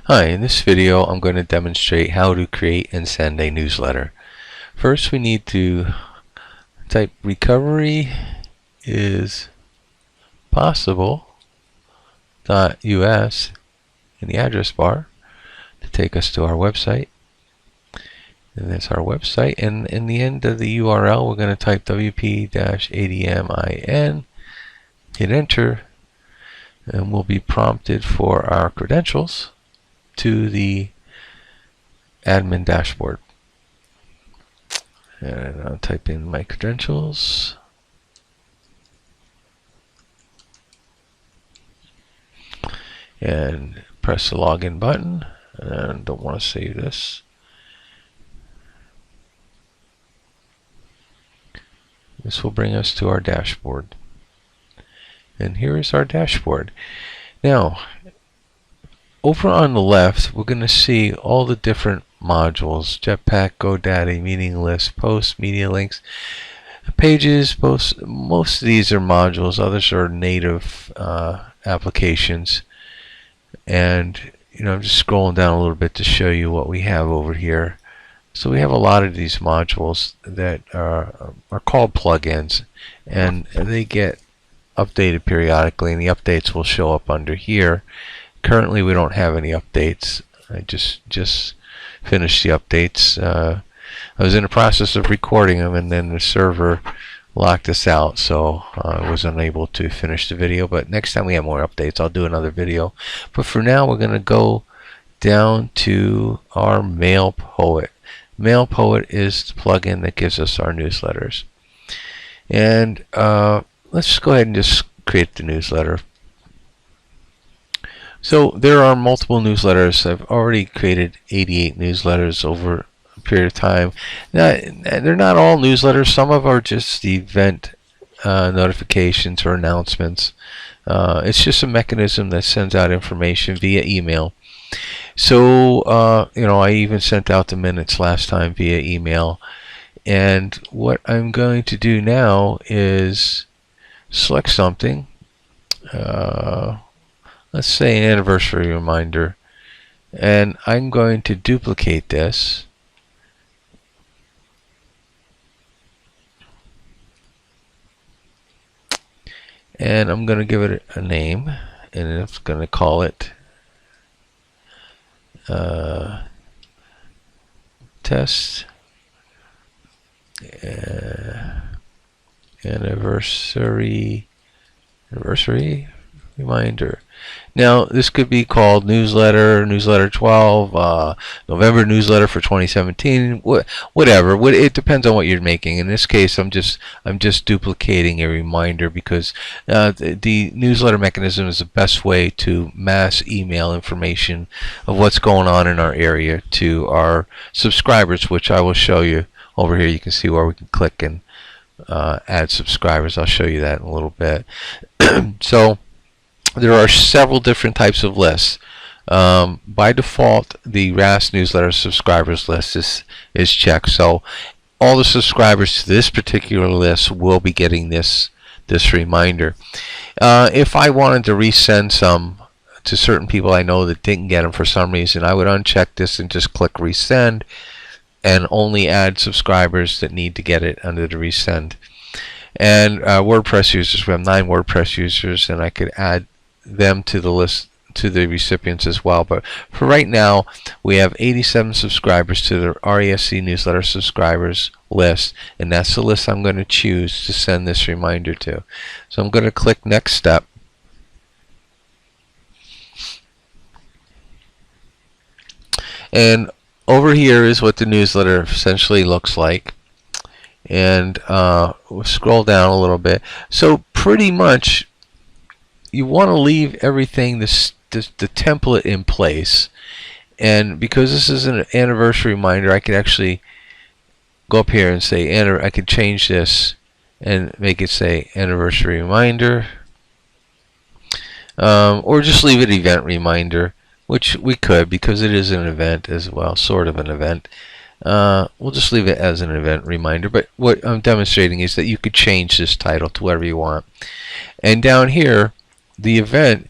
Hi, in this video I'm going to demonstrate how to create and send a newsletter. First we need to type recovery is possible.us in the address bar to take us to our website. And that's our website, and in the end of the URL we're going to type wp-admin, hit enter, and we'll be prompted for our credentials to the admin dashboard. And I'll type in my credentials. And press the login button. And don't want to save this. This will bring us to our dashboard. And here is our dashboard. Now, over on the left, we're going to see all the different modules: Jetpack, GoDaddy, Meeting List, Posts, Media Links, Pages, Posts. Most of these are modules. Others are native applications. And I'm just scrolling down a little bit to show you what we have over here. So we have a lot of these modules that are called plugins, and they get updated periodically, and the updates will show up under here. Currently we don't have any updates. I just finished the updates. I was in the process of recording them, and then the server locked us out, so I was unable to finish the video. But next time we have more updates, I'll do another video. But for now we're going to go down to our MailPoet. MailPoet is the plugin that gives us our newsletters. And let's just go ahead and just create the newsletter. So there are multiple newsletters. I've already created 88 newsletters over a period of time. Now, they're not all newsletters. Some of them are just event notifications or announcements. It's just a mechanism that sends out information via email. So I even sent out the minutes last time via email. And what I'm going to do now is select something. Let's say an anniversary reminder, and I'm going to duplicate this, and I'm going to give it a name, and it's going to call it test anniversary reminder. Now this could be called newsletter 12, November newsletter for 2017, whatever. It depends on what you're making. In this case, I'm just duplicating a reminder, because the newsletter mechanism is the best way to mass email information of what's going on in our area to our subscribers, which I will show you over here. You can see where we can click and add subscribers. I'll show you that in a little bit. So there are several different types of lists. By default, the RAS newsletter subscribers list is checked. So all the subscribers to this particular list will be getting this reminder. If I wanted to resend some to certain people I know that didn't get them for some reason, I would uncheck this and just click resend, and only add subscribers that need to get it under the resend. And WordPress users, we have 9 WordPress users, and I could add them to the list, to the recipients as well. But for right now, we have 87 subscribers to the RESC newsletter subscribers list, and that's the list I'm going to choose to send this reminder to. So I'm going to click next step. And over here is what the newsletter essentially looks like. And we'll scroll down a little bit. So pretty much you want to leave everything, the template in place. And because this is an anniversary reminder, I could actually go up here and say, I could change this and make it say anniversary reminder, or just leave it event reminder, which we could, because it is an event as well, sort of an event. We'll just leave it as an event reminder, but what I'm demonstrating is that you could change this title to whatever you want. And down here, the event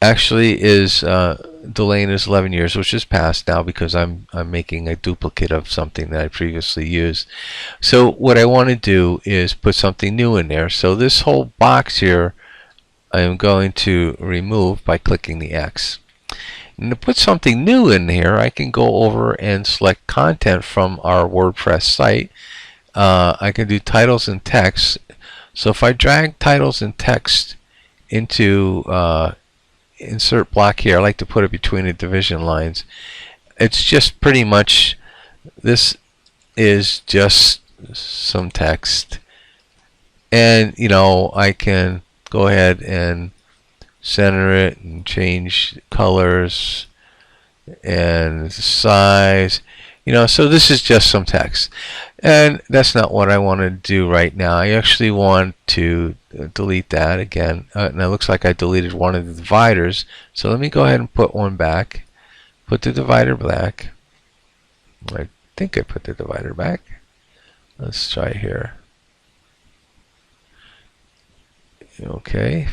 actually is delaying is 11 years, which is past now because I'm making a duplicate of something that I previously used. So what I want to do is put something new in there. So this whole box here I am going to remove by clicking the X. And to put something new in here, I can go over and select content from our WordPress site. I can do titles and text. So if I drag titles and text into insert block here, I like to put it between the division lines. It's just pretty much, this is just some text. And I can go ahead and center it and change colors and size. So this is just some text, and that's not what I want to do right now. I actually want to delete that again, and it looks like I deleted one of the dividers, so let me go ahead and put one back. Put the divider back. I think I put the divider back. Let's try here. Okay,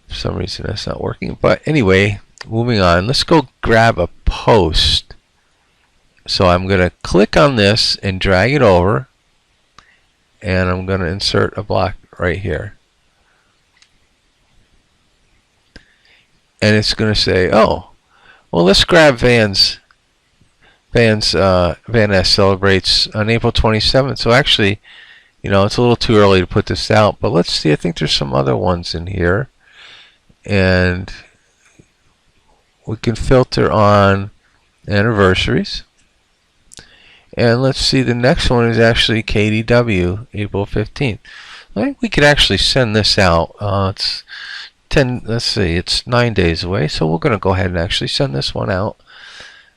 for some reason that's not working, but anyway, moving on. Let's go grab a post. So I'm going to click on this and drag it over, and I'm going to insert a block right here. And it's going to say, oh, well, let's grab Van Ness celebrates on April 27th. So actually, it's a little too early to put this out, but let's see. I think there's some other ones in here, and we can filter on anniversaries. And let's see, the next one is actually KDW, April 15th. I think we could actually send this out. It's 10, let's see, it's 9 days away, so we're going to go ahead and actually send this one out.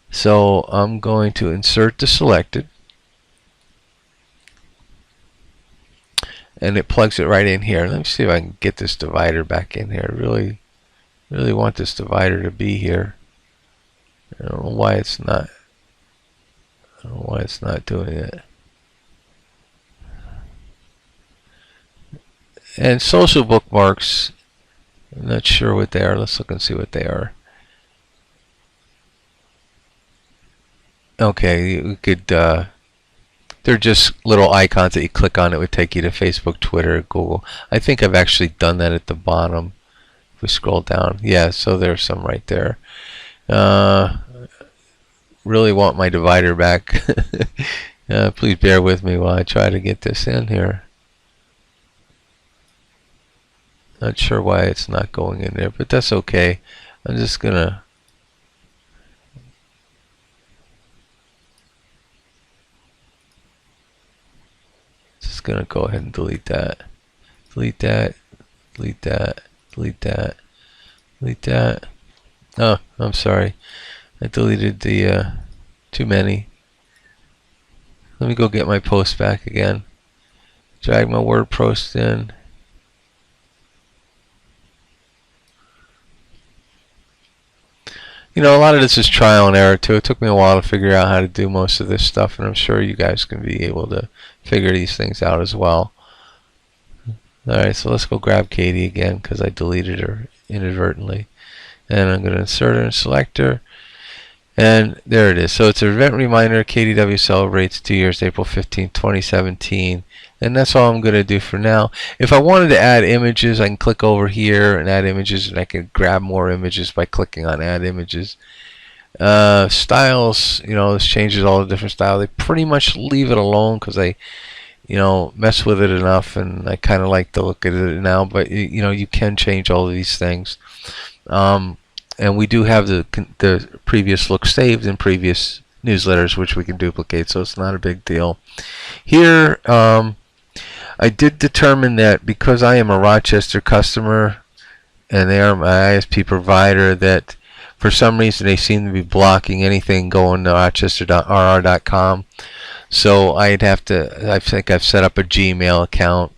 So I'm going to insert the selected, and it plugs it right in here. Let me see if I can get this divider back in here. I really want this divider to be here. I don't know why it's not. I don't know why it's not doing it. And social bookmarks, I'm not sure what they are. Let's look and see what they are. Okay, we could, they're just little icons that you click on. It would take you to Facebook, Twitter, Google. I think I've actually done that at the bottom. If we scroll down, yeah, so there's some right there. Really want my divider back. Please bear with me while I try to get this in here. Not sure why it's not going in there, but that's okay. I'm just gonna go ahead and delete that. Delete that. Delete that. Delete that. Delete that. Oh, I'm sorry. I deleted the too many. Let me go get my post back again. Drag my word post in. A lot of this is trial and error too. It took me a while to figure out how to do most of this stuff, and I'm sure you guys can be able to figure these things out as well. Alright, so let's go grab Katie again because I deleted her inadvertently. And I'm going to insert her and select her. And there it is. So it's an event reminder. KDW celebrates 2 years, April 15th, 2017. And that's all I'm going to do for now. If I wanted to add images, I can click over here and add images, and I can grab more images by clicking on add images. Styles, this changes all the different styles. They pretty much leave it alone because I mess with it enough, and I kind of like the look at it now. But you can change all of these things. And we do have the previous look saved in previous newsletters, which we can duplicate, so it's not a big deal. Here, I did determine that because I am a Rochester customer and they are my ISP provider, that for some reason they seem to be blocking anything going to rochester.rr.com. So I'd have to, I think I've set up a Gmail account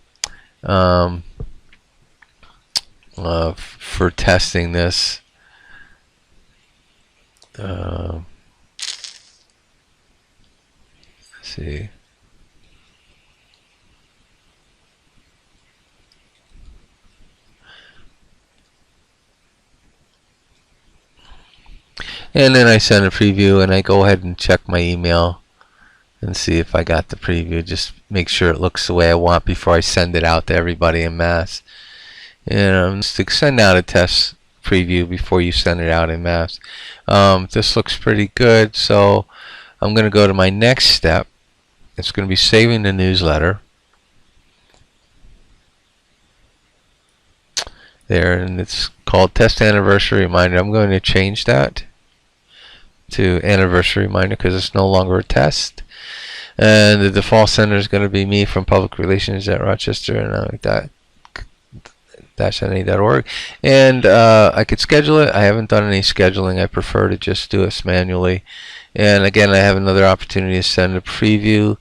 for testing this. Let's see. And then I send a preview, and I go ahead and check my email and see if I got the preview. Just make sure it looks the way I want before I send it out to everybody en masse. And just to send out a test preview before you send it out en masse. This looks pretty good, so I'm going to go to my next step. It's going to be saving the newsletter. There, and it's called Test Anniversary Reminder. I'm going to change that to Anniversary Reminder because it's no longer a test. And the default sender is going to be me from Public Relations at Rochester and .na.org. And I could schedule it. I haven't done any scheduling. I prefer to just do this manually. And again, I have another opportunity to send a preview.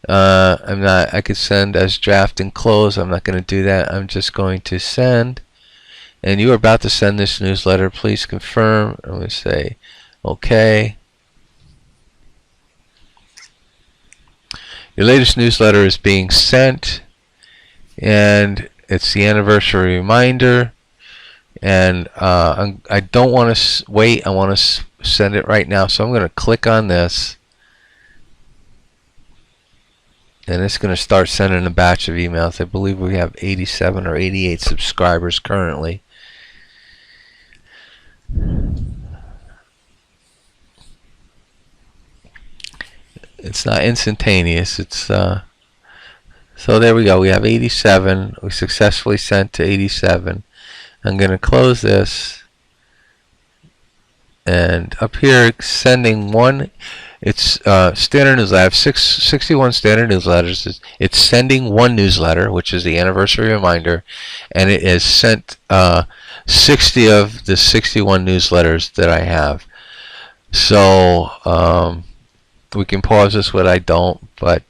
I could send as draft and close. I'm not going to do that. I'm just going to send. And you are about to send this newsletter. Please confirm. I'm going to say OK. Your latest newsletter is being sent, and it's the anniversary reminder. And I don't want to wait. I want to send it right now. So I'm going to click on this, and it's going to start sending a batch of emails. I believe we have 87 or 88 subscribers currently. It's not instantaneous. It's so there we go. We have 87. We successfully sent to 87. I'm going to close this, and up here sending one. It's standard newsletter. I have 61 standard newsletters. It's sending one newsletter, which is the anniversary reminder, and it has sent 60 of the 61 newsletters that I have. So we can pause this, but I don't. But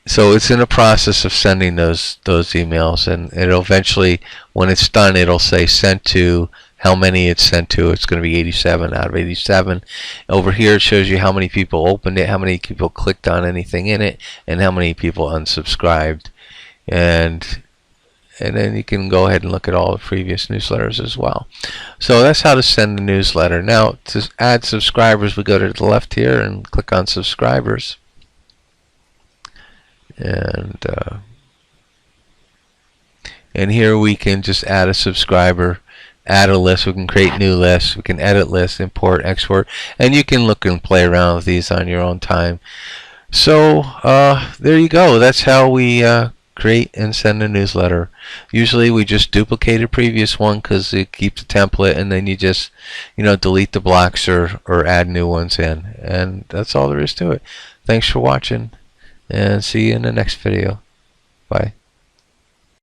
so it's in the process of sending those emails, and it'll eventually, when it's done, it'll say sent to. How many it's sent to. It's going to be 87 out of 87. Over here it shows you how many people opened it, how many people clicked on anything in it, and how many people unsubscribed. And then you can go ahead and look at all the previous newsletters as well. So that's how to send a newsletter. Now to add subscribers, we go to the left here and click on subscribers. And here we can just add a subscriber, add a list. We can create new lists. We can edit lists, import, export, and you can look and play around with these on your own time. So there you go. That's how we create and send a newsletter. Usually we just duplicate a previous one because it keeps a template, and then you just delete the blocks or add new ones in, and that's all there is to it. Thanks for watching, and see you in the next video. Bye.